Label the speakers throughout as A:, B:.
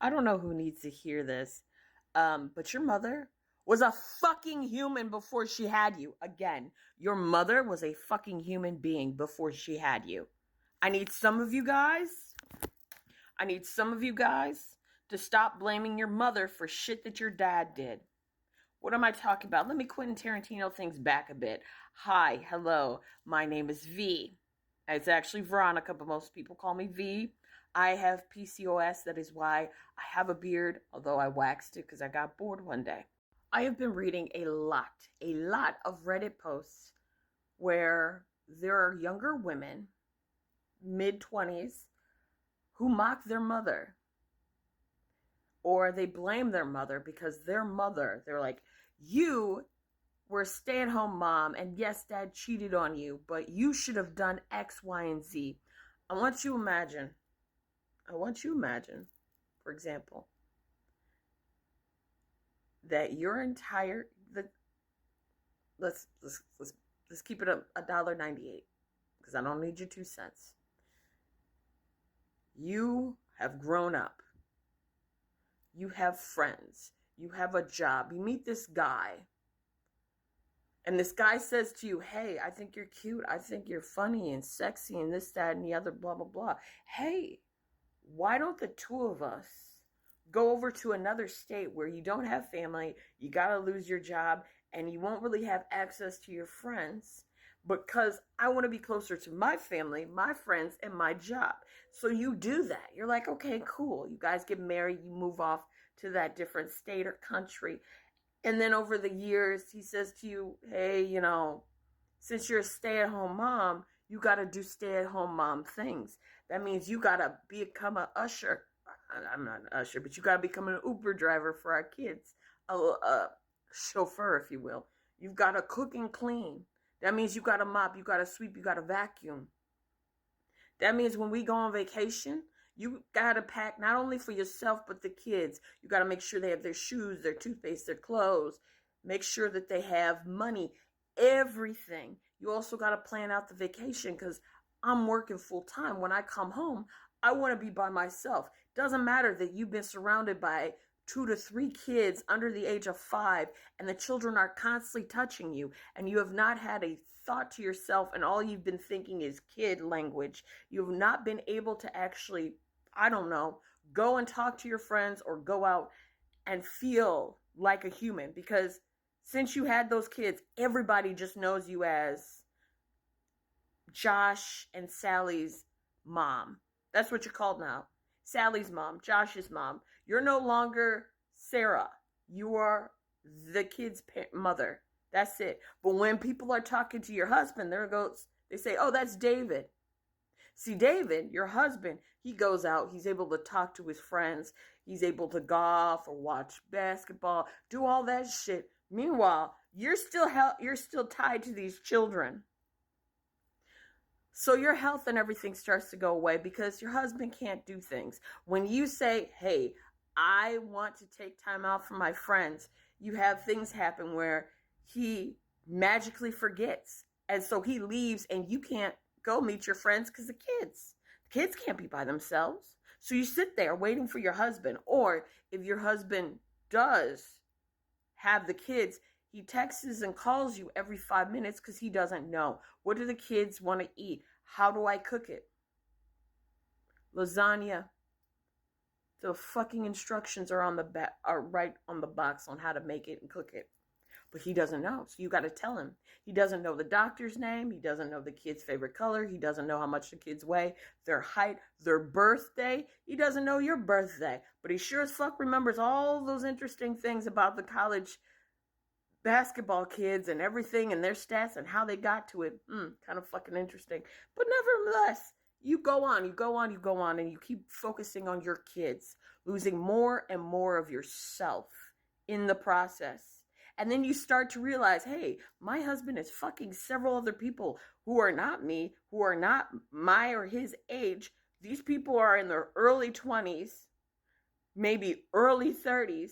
A: I don't know who needs to hear this, but your mother was a fucking human before she had you. Again, your mother was a fucking human being before she had you. I need some of you guys, I need some of you guys to stop blaming your mother for shit that your dad did. What am I talking about? Let me Quentin Tarantino things back a bit. Hi, hello, my name is V. It's actually Veronica, but most people call me V. I have PCOS. That is why I have a beard, although I waxed it because I got bored one day. I have been reading a lot of Reddit posts where there are younger women, mid 20s, who mock their mother. Or they blame their mother because their mother, they're like, you were a stay-at-home mom, and yes, dad cheated on you, but you should have done X, Y, and Z. I want you to imagine, for example, that your entire let's keep it $1.98 because I don't need your 2 cents. You have grown up. You have friends. You have a job. You meet this guy. And this guy says to you, hey, I think you're cute. I think you're funny and sexy and this, that, and the other, blah, blah, blah. Hey, why don't the two of us go over to another state where you don't have family, you got to lose your job, and you won't really have access to your friends because I want to be closer to my family, my friends, and my job. So you do that. You're like, okay, cool. You guys get married, you move off to that different state or country. And then over the years, he says to you, hey, since you're a stay-at-home mom, you got to do stay-at-home mom things. That means you got to become an usher. I'm not an usher, but you got to become an Uber driver for our kids. A chauffeur, if you will. You've got to cook and clean. That means you got to mop, you got to sweep, you got to vacuum. That means when we go on vacation, you got to pack not only for yourself, but the kids. You got to make sure they have their shoes, their toothpaste, their clothes. Make sure that they have money, everything. You also got to plan out the vacation because I'm working full time. When I come home, I want to be by myself. Doesn't matter that you've been surrounded by 2 to 3 kids under the age of 5 and the children are constantly touching you and you have not had a thought to yourself and all you've been thinking is kid language. You have not been able to actually, I don't know, go and talk to your friends or go out and feel like a human, because since you had those kids, everybody just knows you as Josh and Sally's mom. That's what you're called now. Sally's mom, Josh's mom. You're no longer Sarah. You are the kid's mother. That's it. But when people are talking to your husband, they say, oh, that's David. See, David, your husband, he goes out. He's able to talk to his friends. He's able to golf or watch basketball, do all that shit. Meanwhile, you're still tied to these children. So your health and everything starts to go away because your husband can't do things. When you say, hey, I want to take time out from my friends, you have things happen where he magically forgets. And so he leaves and you can't go meet your friends because the kids can't be by themselves. So you sit there waiting for your husband. Or if your husband does have the kids, he texts and calls you every 5 minutes because he doesn't know. What do the kids want to eat? How do I cook it? Lasagna. The fucking instructions are right on the box on how to make it and cook it. But he doesn't know. So you got to tell him. He doesn't know the doctor's name. He doesn't know the kid's favorite color. He doesn't know how much the kids weigh, their height, their birthday. He doesn't know your birthday. But he sure as fuck remembers all those interesting things about the college basketball kids and everything and their stats and how they got to it. Kind of fucking interesting. But nevertheless, you go on, and you keep focusing on your kids, losing more and more of yourself in the process. And then you start to realize, hey, my husband is fucking several other people who are not me, who are not my or his age. These people are in their early 20s, maybe early 30s.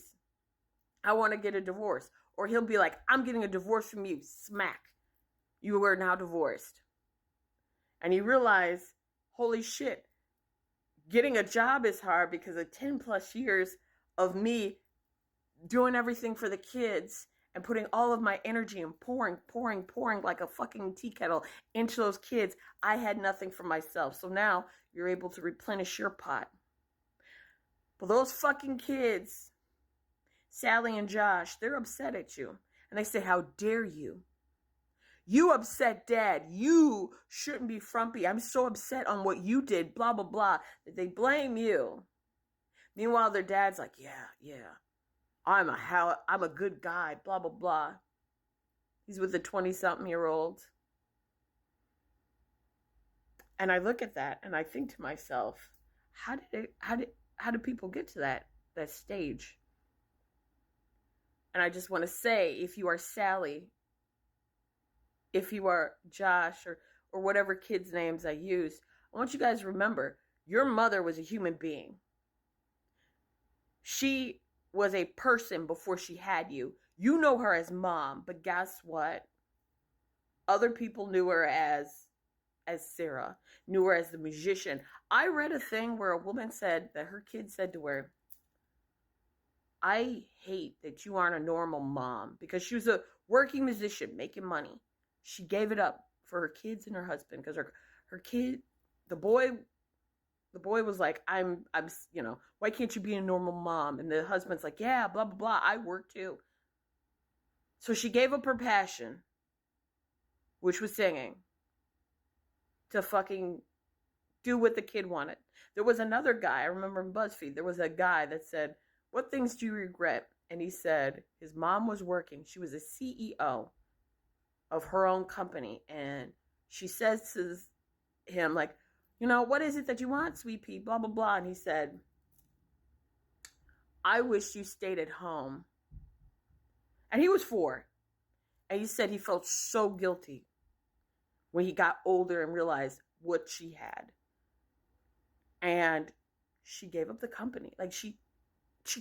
A: I want to get a divorce. Or he'll be like, I'm getting a divorce from you. Smack. You are now divorced. And you realize, holy shit, Getting a job is hard because of 10 plus years of me doing everything for the kids and putting all of my energy and pouring like a fucking tea kettle into those kids. I had nothing for myself. So now you're able to replenish your pot. But those fucking kids, Sally and Josh, they're upset at you. And they say, how dare you? You upset Dad. You shouldn't be frumpy. I'm so upset on what you did, blah, blah, blah. That they blame you. Meanwhile, their dad's like, yeah. I'm a good guy, blah, blah, blah. He's with a 20-something-year-old. And I look at that and I think to myself, how did people get to that stage? And I just want to say, if you are Sally, if you are Josh, or whatever kids' names I use, I want you guys to remember, your mother was a human being. She was a person before she had you. You know her as mom, but guess what? Other people knew her as Sarah, knew her as the musician. I read a thing where a woman said that her kid said to her, I hate that you aren't a normal mom, because she was a working musician making money. She gave it up for her kids and her husband because her kid, the boy was like, I'm, why can't you be a normal mom? And the husband's like, yeah, blah, blah, blah. I work too. So she gave up her passion, which was singing, to fucking do what the kid wanted. There was another guy, I remember in BuzzFeed, there was a guy that said, what things do you regret? And he said his mom was working. She was a CEO of her own company. And she says to him, like, what is it that you want, sweet pea? Blah, blah, blah. And he said, I wish you stayed at home. And he was 4. And he said he felt so guilty when he got older and realized what she had. And she gave up the company. Like, she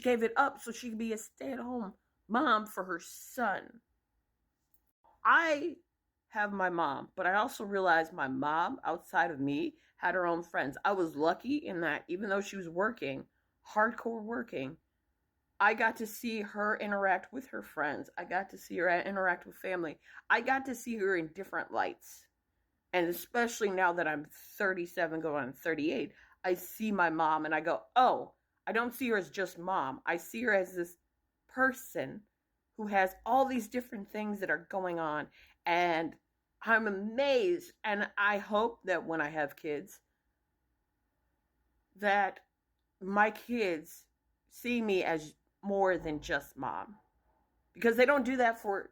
A: gave it up so she could be a stay-at-home mom for her son. I have my mom, but I also realized my mom, outside of me, had her own friends. I was lucky in that even though she was working, hardcore working, I got to see her interact with her friends. I got to see her interact with family. I got to see her in different lights. And especially now that I'm 37 going on 38, I see my mom and I go, oh, I don't see her as just mom. I see her as this person who has all these different things that are going on. And I'm amazed. And I hope that when I have kids, that my kids see me as more than just mom. Because they don't do that for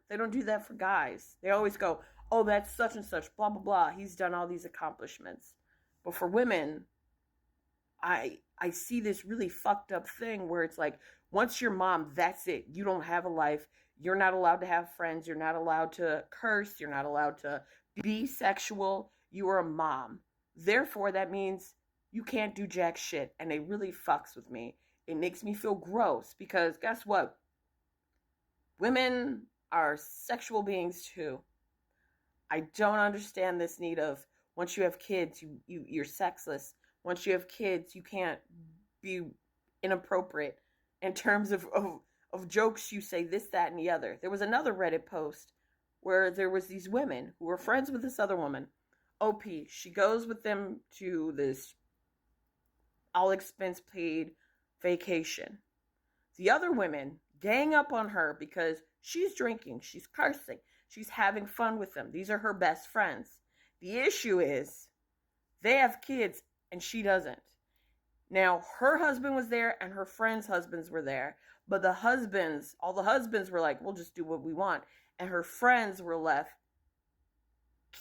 A: guys. They always go, oh, that's such and such, blah, blah, blah. He's done all these accomplishments. But for women, I see this really fucked up thing where it's like, once you're mom, that's it. You don't have a life. You're not allowed to have friends. You're not allowed to curse. You're not allowed to be sexual. You are a mom. Therefore, that means you can't do jack shit. And it really fucks with me. It makes me feel gross because guess what? Women are sexual beings too. I don't understand this need of once you have kids, you're sexless. Once you have kids, you can't be inappropriate in terms of jokes. You say this, that, and the other. There was another Reddit post where there was these women who were friends with this other woman. OP, she goes with them to this all expense paid vacation. The other women gang up on her because she's drinking, she's cursing, she's having fun with them. These are her best friends. The issue is they have kids and she doesn't. Now, her husband was there and her friends' husbands were there. But all the husbands were like, we'll just do what we want. And her friends were left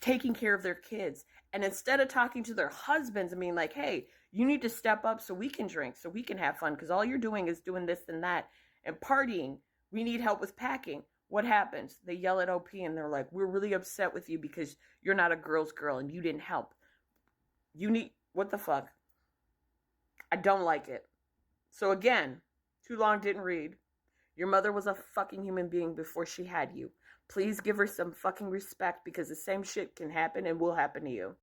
A: taking care of their kids. And instead of talking to their husbands and being like, hey, you need to step up so we can drink, so we can have fun, because all you're doing is doing this and that and partying. We need help with packing. What happens? They yell at OP and they're like, we're really upset with you because you're not a girl's girl and you didn't help. What the fuck? I don't like it. So again, too long didn't read. Your mother was a fucking human being before she had you. Please give her some fucking respect because the same shit can happen and will happen to you.